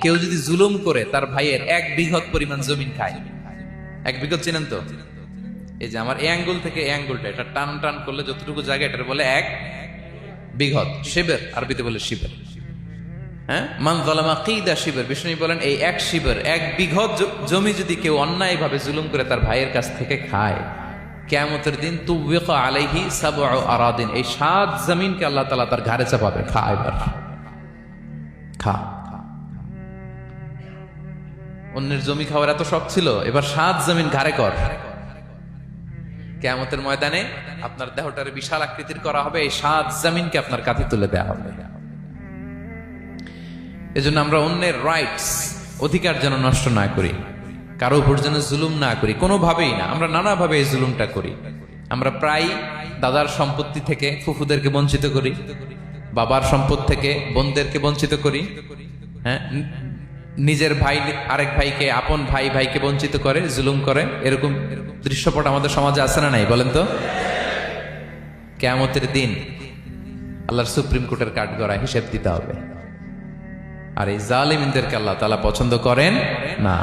কেউ যদি জুলুম করে তার ভাইয়ের 1 বিঘত পরিমাণ জমিন খায়, 1 বিঘত চেনেন তো? এই যে আমার এই আঙ্গুল থেকে এই আঙ্গুলটা, এটা টান টান করলে যতটুকু জায়গা, এটার বলে 1 বিঘত। শিবের আরবিতে বলে শিবের। হ্যাঁ, মান যালামা কিদা শিবের। বিষ্ণু বলেন এই 1 শিবের 1 বিঘত জমি যদি কেউ অন্যায় ভাবে জুলুম করে তার ভাইয়ের কাছ থেকে খায়, কিয়ামতের দিন তুবিকা আলাইহি 7 আরাদিন, এই 7 জমিনকে আল্লাহ তাআলা তার ঘাড়ে চাপাবে। খা এবার, খা। অন্যের জমি খাওয়ার এত শখ ছিল, এবার 7 জমিন ঘাড়ে কর। কিয়ামতের ময়দানে আপনার দেহটারে বিশাল আকৃতির করা হবে, এই 7 জমিনকে আপনার কাঁধে তুলে দেওয়া হবে। এজন্য আমরা অন্যের রাইটস, অধিকার যেন নষ্ট না করি, কারো উপর যেন জুলুম না করি, কোনোভাবেই না। আমরা নানাভাবে এই জুলুমটা করি। আমরা প্রায় দাদার সম্পত্তি থেকে ফুফুদেরকে বঞ্চিত করি, বাবার সম্পদ থেকে বোনদেরকে বঞ্চিত করি। হ্যাঁ, নিজের ভাই আরেক ভাইকে, আপন ভাই ভাইকে বঞ্চিত করে, জুলুম করে। এরকম দৃশ্যপট আমাদের সমাজে আছে না নাই বলেন তো? কিয়ামতের দিন আল্লাহর সুপ্রিম কোর্টের কাঠগড়ায় হিসেব দিতে হবে। আর এই জালিমদেরকে আল্লাহ তাআলা পছন্দ করেন না।